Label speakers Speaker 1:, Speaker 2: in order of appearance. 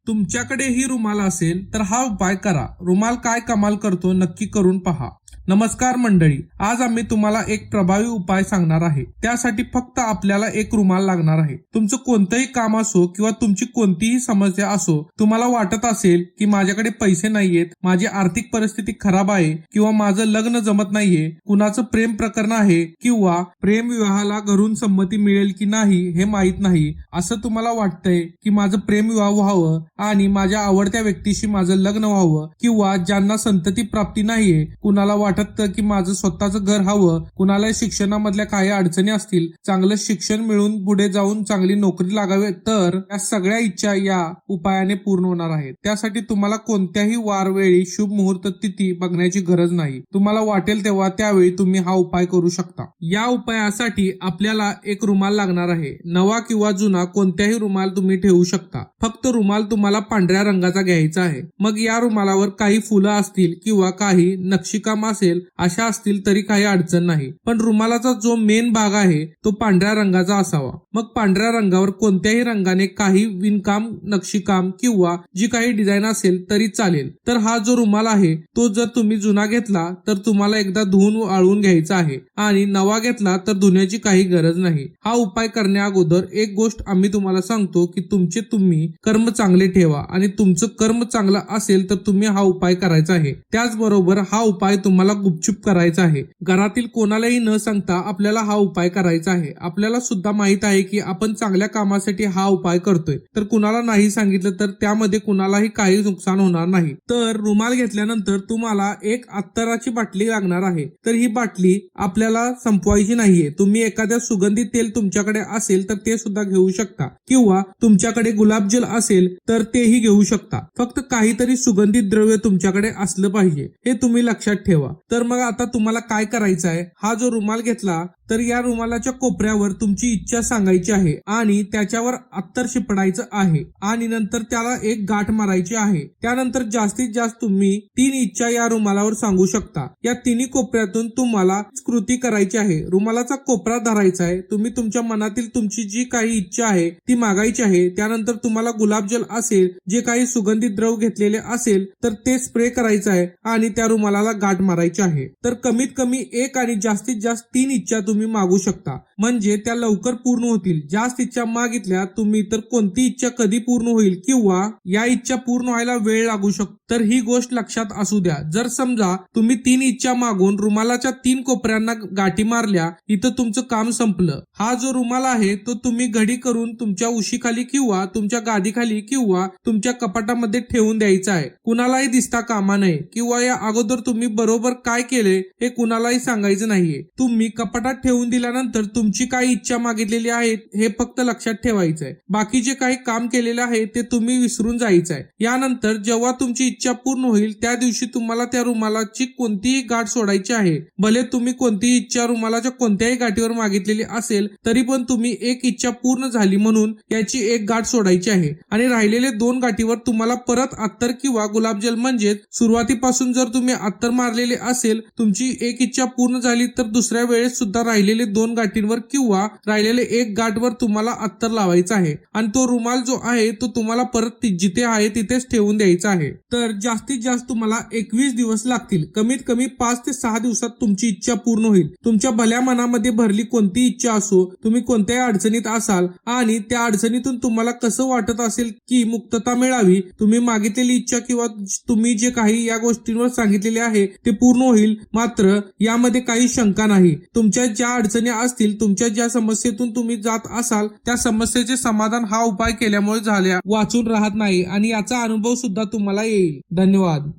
Speaker 1: तुमच्याकडे ही रुमाल असेल तर हा उपाय करा. रुमाल काय कमाल करतो नक्की करून पहा. नमस्कार मंडळी, आज आम्ही तुम्हाला एक प्रभावी उपाय सांगणार आहे. त्यासाठी फक्त आपल्याला एक रुमाल लागणार आहे. तुमचं कोणतंही काम असो किंवा तुमची कोणतीही समस्या असो, तुम्हाला वाटत असेल की माझ्याकडे पैसे नाहीयेत, माझी आर्थिक परिस्थिती खराब आहे किंवा माझं लग्न जमत नाहीये, कुणाचं प्रेम प्रकरण आहे किंवा प्रेम विवाहाला घरून संमती मिळेल की नाही हे माहित नाही, असं तुम्हाला वाटतंय की माझं प्रेम विवाह व्हावं आणि माझ्या आवडत्या व्यक्तीशी माझं लग्न व्हावं, किंवा ज्यांना संतती प्राप्ती नाहीये, कुणाला वाटत की माझं स्वतःचं घर हवं, कुणाला शिक्षणामधल्या काही अडचणी असतील, चांगलं शिक्षण मिळून पुढे जाऊन चांगली नोकरी लागावी, तर या सगळ्या इच्छा या उपायाने पूर्ण होणार आहेत. त्यासाठी तुम्हाला कोणत्याही वार, वेळी, शुभ मुहूर्त, तिथी बघण्याची गरज नाही. तुम्हाला वाटेल तेव्हा त्यावेळी तुम्ही हा उपाय करू शकता. या उपायासाठी आपल्याला एक रुमाल लागणार आहे. नवा किंवा जुना कोणत्याही रुमाल तुम्ही ठेवू शकता. फक्त रुमाल तुम्हाला पांढऱ्या रंगाचा घ्यायचा आहे. मग या रुमालावर काही फुलं असतील किंवा काही नक्षीकाम असेल अशा असतील तरी काही अडचण नाही, पण रुमालाचा जो मेन भाग आहे तो पांढऱ्या रंगाचा असावा. मग पांढऱ्या रंगावर कोणत्याही रंगाने काही विणकाम, नक्षीकाम किंवा जी काही डिझाईन असेल तरी चालेल. तर हा जो रुमाल आहे तो जर तुम्ही जुना घेतला तर तुम्हाला एकदा धुवून वाळवून घ्यायचा आहे, आणि नवा घेतला तर धुण्याची काही गरज नाही. हा उपाय करण्या अगोदर एक गोष्ट आम्ही तुम्हाला सांगतो की तुमचे तुम्ही कर्म चांगले ठेवा, आणि तुमचं कर्म चांगलं असेल तर तुम्ही हा उपाय करायचा आहे. त्याचबरोबर हा उपाय तुम्हाला गुपचूप करायचा आहे. घरातील कोणालाही न सांगता आपल्याला हा उपाय करायचा आहे. आपल्याला सुद्धा माहित आहे की आपण चांगल्या कामासाठी हा उपाय करतोय, तर कुणाला नाही सांगितलं तर त्यामध्ये कुणालाही काही नुकसान होणार नाही. तर रुमाल घेतल्यानंतर तुम्हाला एक अत्तराची बाटली लागणार आहे. तर ही बाटली आपल्याला संपवायची नाहीये. तुम्ही एखाद्या सुगंधित तेल तुमच्याकडे असेल तर ते सुद्धा घेऊ शकता, किंवा तुमच्याकडे गुलाबजल असेल तर तेही घेऊ शकता. फक्त काहीतरी सुगंधित द्रव्य तुमच्याकडे असलं पाहिजे, हे तुम्ही लक्षात ठेवा. तर मग आता तुम्हाला काय करायचं आहे, हा जो रुमाल घेतला तर या रुमालाच्या कोपऱ्यावर तुमची इच्छा सांगायची आहे आणि त्याच्यावर अत्तर शिपडायचं आहे, आणि नंतर त्याला एक गाठ मारायची आहे. त्यानंतर जास्तीत जास्त तुम्ही 3 इच्छा या रुमालावर सांगू शकता. या तिन्ही कोपऱ्यातून तुम्हाला कृती करायची आहे. रुमालाचा कोपरा धरायचा आहे. तुम्ही तुमच्या मनातील तुमची जी काही इच्छा आहे ती मागायची आहे. त्यानंतर तुम्हाला गुलाबजल असेल, जे काही सुगंधित द्रव घेतलेले असेल तर ते स्प्रे करायचं आहे आणि त्या रुमालाला गाठ मारायची आहे. तर कमीत कमी 1 आणि जास्तीत जास्त 3 इच्छा तुम्ही मागू शकता, म्हणजे त्या लवकर पूर्ण होतील. जास्त इच्छा मागितल्या तुम्ही तर कोणती इच्छा कधी पूर्ण होईल किंवा या इच्छा पूर्ण व्हायला वेळ लागू शकतो, तर ही गोष्ट लक्षात असू द्या. जर समजा तुम्ही 3 इच्छा मागून रुमालाच्या 3 कोपऱ्यांना गाठी मारल्या, इथं तुमचं काम संपलं. हा जो रुमाल आहे तो तुम्ही घडी करून तुमच्या उशीखाली किंवा तुमच्या गादीखाली किंवा तुमच्या कपाटामध्ये ठेवून द्यायचा आहे. कुणालाही दिसता कामा नये, किंवा या अगोदर तुम्ही बरोबर काय केले हे कुणालाही सांगायचं नाहीये. तुम्ही कपाटात ठेवून दिल्यानंतर तुमची काही इच्छा मागितलेली आहे हे फक्त लक्षात ठेवायचं आहे. बाकी जे काही काम केलेलं आहे ते तुम्ही विसरून जायचं आहे. यानंतर जेव्हा तुमची इच्छा पूर्ण होईल त्या दिवशी तुम्हाला त्या रुमालाची कोणतीही गाठ सोडायची आहे. भले तुम्ही कोणतीही इच्छा रुमालाच्या कोणत्याही गाठीवर मागितलेली असेल तरी पण तुम्ही एक इच्छा पूर्ण झाली म्हणून याची एक गाठ सोडायची आहे, आणि राहिलेले 2 गाठीवर तुम्हाला परत अत्तर किंवा गुलाबजल, म्हणजे सुरुवातीपासून जर तुम्ही अत्तर मारलेले असेल, तुमची एक इच्छा पूर्ण झाली तर दुसऱ्या वेळेस सुद्धा राहिलेले 2 गाठींवर किंवा राहिलेले 1 गाठवर तुम्हाला अत्तर लावायचा आहे, आणि तो रुमाल जो आहे तो तुम्हाला परत जिथे आहे तिथेच ठेवून द्यायचा आहे. तर जास्तीत जास्त तुम्हाला 21 दिवस लागतील. कमीत कमी 5 ते 6 दिवसात तुमची इच्छा पूर्ण होईल. तुमच्या भल्या मनामध्ये भरली कोणती इच्छा असो, तुम्ही कोणत्याही अडचणीत असाल आणि त्या अडचणीतून तुम्हाला कसं वाटत असेल की मुक्तता मिळावी, तुम्ही मागितलेली इच्छा किंवा तुम्ही जे काही या गोष्टींवर सांगितलेले आहे ते पूर्ण होईल. मात्र यामध्ये काही शंका नाही. तुमच्या ज्या अडचणी असतील, तुमच्या ज्या समस्येतून तुम्ही जात असाल त्या समस्येचे समाधान हा उपाय केल्यामुळे झाल्या वाचून राहत नाही, आणि याचा अनुभव सुद्धा तुम्हाला येईल. धन्यवाद.